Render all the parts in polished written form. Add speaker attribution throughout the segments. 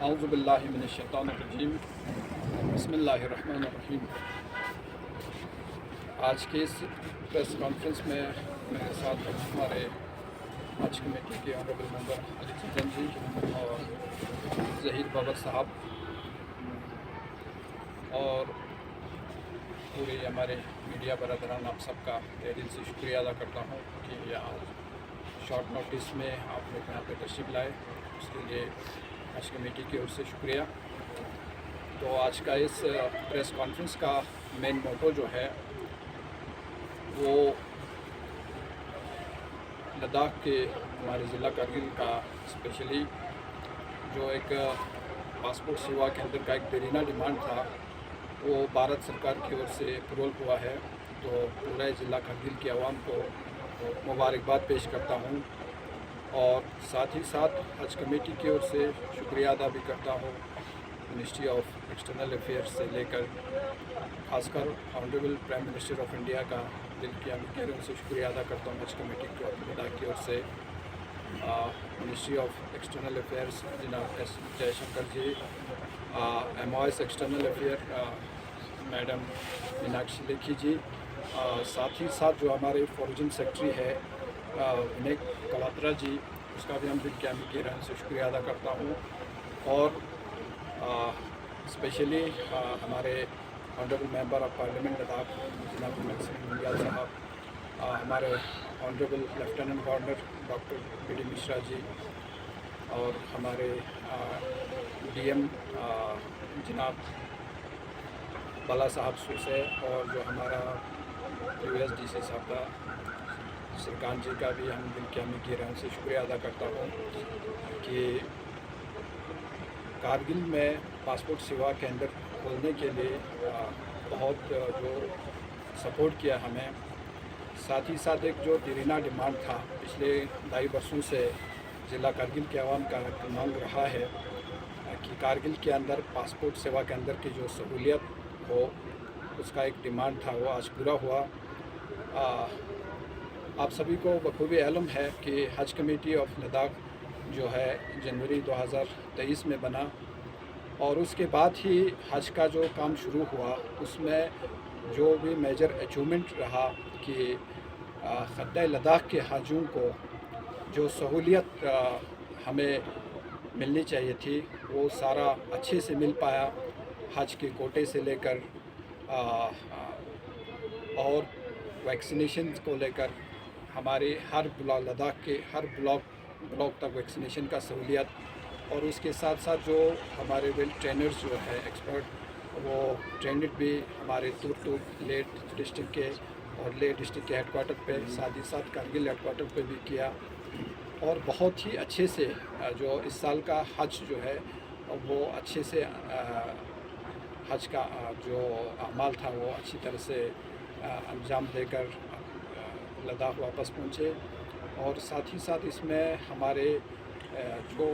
Speaker 1: औज़ुबिल्लाहि मिनश्शैतानिर्रजीम बिस्मिल्लाहिर्रहमानिर्रहीम। आज के इस प्रेस कॉन्फ्रेंस में मेरे साथ हमारे हज कमेटी के ऑनरेबल मेंबर अली सज्जन जी और ज़हीर बाबर साहब और पूरे हमारे मीडिया बरदरान, आप सबका तहे दिल से शुक्रिया अदा करता हूँ कि आज शॉर्ट नोटिस में आप लोग यहाँ पे तशरीफ़ लाए, उसके लिए हज कमेटी की ओर से शुक्रिया। तो आज का इस प्रेस कॉन्फ्रेंस का मेन मोटो जो है वो लद्दाख के हमारे ज़िला कारगिल का स्पेशली जो एक पासपोर्ट सेवा के अंदर का एक देरीना डिमांड था, वो भारत सरकार की ओर से अप्रूवल हुआ है। तो पूरे ज़िला कारगिल की आवाम को मुबारकबाद पेश करता हूँ और साथ ही साथ हज कमेटी की ओर से शुक्रिया अदा भी करता हूँ मिनिस्ट्री ऑफ एक्सटर्नल अफेयर्स से लेकर खासकर honourable prime minister of India का दिल की गहराइयों से शुक्रिया अदा करता हूँ हज कमेटी की ओर से। मिनिस्ट्री ऑफ एक्सटर्नल अफेयर्स जनाब S Jaishankar ji, MOS external affair madam Meenakshi Lekhi ji, साथ ही साथ जो हमारे फॉरेन सेक्रेटरी है विनय कलात्रा जी, उसका भी हम दिल की गहराइयों से शुक्रिया अदा करता हूँ। और स्पेशली हमारे honourable member of parliament Ladakh जनाब मुंडियाल साहब, हमारे honourable lieutenant governor doctor BD Mishra ji और हमारे DM जनाब बाला साहब सुसे, और जो हमारा USDC साहब का श्रीकांत जी का भी हम दिल की गहराइयों से शुक्रिया अदा करता हूँ कि कारगिल में पासपोर्ट सेवा केंद्र खोलने के लिए बहुत जो सपोर्ट किया हमें। साथ ही साथ एक जो देरीना डिमांड था पिछले 2.5 वर्षों से ज़िला कारगिल के आवाम का मांग रहा है कि कारगिल के अंदर पासपोर्ट सेवा के अंदर की जो सहूलियत हो, उसका एक डिमांड था, वो आज पूरा हुआ। आप सभी को बखूबी इल्म है कि हज कमेटी ऑफ लद्दाख जो है जनवरी 2023 में बना और उसके बाद ही हज का जो काम शुरू हुआ उसमें जो भी मेजर अचीवमेंट रहा कि ख़त्ते लद्दाख के हाजियों को जो सहूलियत हमें मिलनी चाहिए थी वो सारा अच्छे से मिल पाया। हज के कोटे से लेकर और वैक्सीनेशन को लेकर हमारे हर ब्लॉक, लद्दाख के हर ब्लॉक तक वैक्सीनेशन का सहूलियत, और उसके साथ साथ जो हमारे वेल ट्रेनर्स जो है एक्सपर्ट, वो ट्रेंड भी हमारे तुर्तुक ले डिस्ट्रिक्ट के और ले डिस्ट्रिक्ट के हेडक्वार्टर पे, साथ ही साथ कारगिल हेडक्वार्टर पे भी किया। और बहुत ही अच्छे से जो इस साल का हज जो है वो अच्छे से हज का जो अमाल था वो अच्छी तरह से अंजाम देकर लद्दाख वापस पहुँचे। और साथ ही साथ इसमें हमारे जो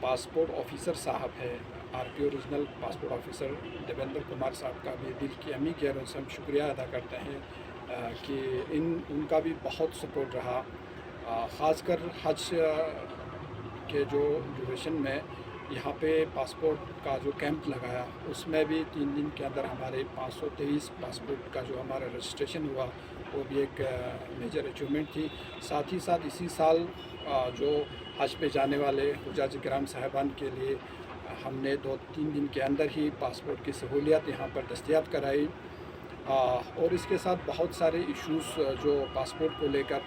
Speaker 1: पासपोर्ट ऑफिसर साहब है, RPO regional passport officer Devendra Kumar साहब का भी दिल की गहराइयों से हम शुक्रिया अदा करते हैं कि उनका भी बहुत सपोर्ट रहा। ख़ासकर हज के जो ड्यूरेशन में यहाँ पे पासपोर्ट का जो कैंप लगाया, उसमें भी 3 दिन के अंदर हमारे 523 पासपोर्ट का जो हमारा रजिस्ट्रेशन हुआ, वो भी एक मेजर अचीवमेंट थी। साथ ही साथ इसी साल जो हज पे जाने वाले हुज्जाज किराम साहिबान के लिए हमने 2-3 दिन के अंदर ही पासपोर्ट की सहूलियत यहाँ पर दस्तयाब कराई। और इसके साथ बहुत सारे इश्यूज़ जो पासपोर्ट को लेकर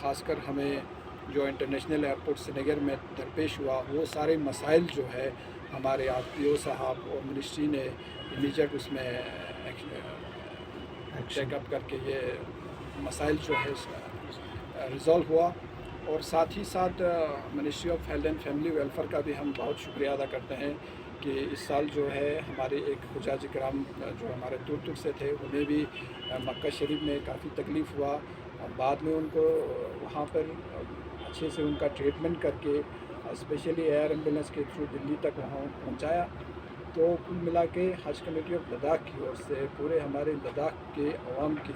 Speaker 1: ख़ासकर हमें जो इंटरनेशनल एयरपोर्ट श्रीनगर में दरपेश हुआ, वो सारे मसाइल जो है हमारे RPO साहब और मिनिस्ट्री ने इमीडिएट उसमें चेकअप करके ये मसाइल जो है रिज़ॉल्व हुआ। और साथ ही साथ ministry of health and family welfare का भी हम बहुत शुक्रिया अदा करते हैं कि इस साल जो है हमारे एक हुज्जाज किराम जो हमारे तुर्तुक से थे, उन्हें भी मक्का शरीफ में काफ़ी तकलीफ़ हुआ। बाद में उनको वहाँ पर अच्छे से उनका ट्रीटमेंट करके स्पेशली एयर एम्बुलेंस के थ्रू दिल्ली तक वहाँ पहुँचाया। तो कुल मिला के हज कमेटी ऑफ लद्दाख की ओर से पूरे हमारे लद्दाख के अवाम की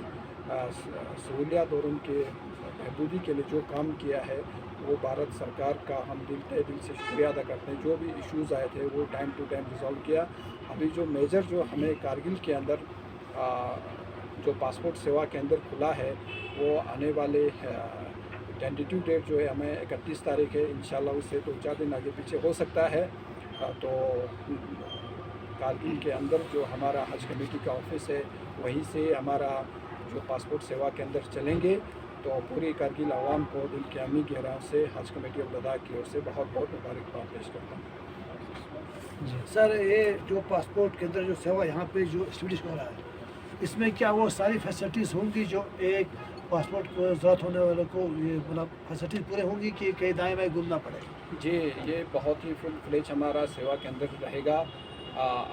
Speaker 1: सहूलियत और उनके बहबूदी के लिए जो काम किया है वो भारत सरकार का हम दिल से शुक्रिया अदा करते हैं। जो भी इश्यूज़ आए थे वो टाइम टू टाइम रिजॉल्व किया। अभी जो मेजर जो हमें कारगिल के अंदर जो पासपोर्ट सेवा केंद्र खुला है वो आने वाले टेंटेटिव डेट जो है हमें 31 तारीख है। इंशाल्लाह उससे 2-4 दिन आगे पीछे हो सकता है। तो कारगिल के अंदर जो हमारा हज कमेटी का ऑफिस है वहीं से हमारा जो पासपोर्ट सेवा के अंदर चलेंगे। तो पूरी कारगिल आवाम को दिल की अमी गहराइयों से हज कमेटी ऑफ लद्दाख की ओर से बहुत बहुत मुबारकबाद पेश करता हूँ।
Speaker 2: जी सर, ये जो पासपोर्ट के अंदर जो सेवा यहाँ पे जो एस्टेब्लिश हो रहा है, इसमें क्या वो सारी फैसिलिटीज़ होंगी जो एक पासपोर्ट को ज़रूरत होने वालों को, ये मतलब फैसिलिटीज़ पूरे होंगी कि कहीं दाएँ बाएँ घूमना पड़े?
Speaker 1: जी, ये बहुत ही फुल फ्लेज हमारा सेवा केंद्र रहेगा।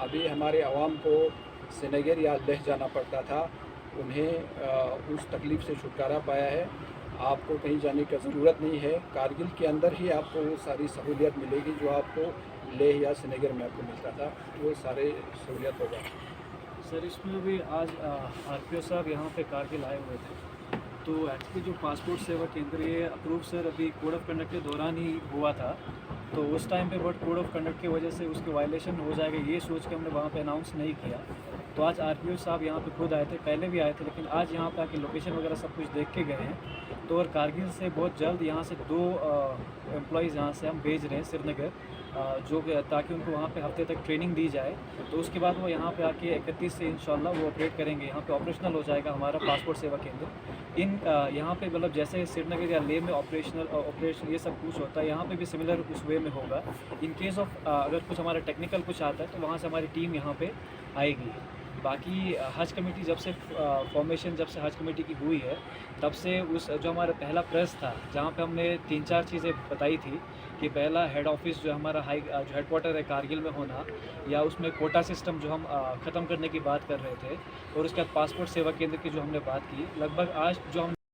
Speaker 1: अभी हमारे आवाम को श्रीनगर या लेह जाना पड़ता था, उन्हें उस तकलीफ़ से छुटकारा पाया है। आपको कहीं जाने की ज़रूरत नहीं है। कारगिल के अंदर ही आपको वो सारी सहूलियत मिलेगी जो आपको लेह या श्रीनगर में आपको मिलता था, वो सारे सहूलियत होगा।
Speaker 3: सर, इसमें भी आज आरपीओ साहब यहाँ पे कारगिल आए हुए थे। तो एक्चुअली जो पासपोर्ट सेवा केंद्र ये अप्रूव सर अभी कोड ऑफ कंडक्ट के दौरान ही हुआ था। तो उस टाइम पे बट कोड ऑफ कंडक्ट की वजह से उसके वायलेशन हो जाएगा ये सोच के हमने वहाँ पे अनाउंस नहीं किया। तो आज आरपीओ साहब यहाँ पे खुद आए थे, पहले भी आए थे, लेकिन आज यहाँ पे आके लोकेशन वगैरह सब कुछ देख के गए हैं। तो और कारगिल से बहुत जल्द यहाँ से 2 एम्प्लॉयज़ यहाँ से हम भेज रहे हैं श्रीनगर, जो ताकि उनको वहाँ पे हफ्ते तक ट्रेनिंग दी जाए। तो उसके बाद वो यहाँ पे आके 31 से इंशाल्लाह वो ऑपरेट करेंगे। यहाँ पे ऑपरेशनल हो जाएगा हमारा पासपोर्ट सेवा केंद्र। यहाँ पे मतलब जैसे श्रीनगर या लेह में ऑपरेशन ये सब कुछ होता है, यहाँ पे भी सिमिलर उस वे में होगा। इन केस ऑफ अगर कुछ हमारा टेक्निकल कुछ आता है तो वहाँ से हमारी टीम यहाँ पे आएगी। बाकी हज कमेटी जब से फॉर्मेशन जब से हज कमेटी की हुई है तब से उस जो हमारा पहला प्रेस था जहाँ पे हमने 3-4 चीज़ें बताई थी कि पहला हेड ऑफिस जो हमारा जो हेडक्वार्टर है कारगिल में होना, या उसमें कोटा सिस्टम जो हम ख़त्म करने की बात कर रहे थे, और उसके बाद पासपोर्ट सेवा केंद्र की जो हमने बात की, लगभग आज जो हमने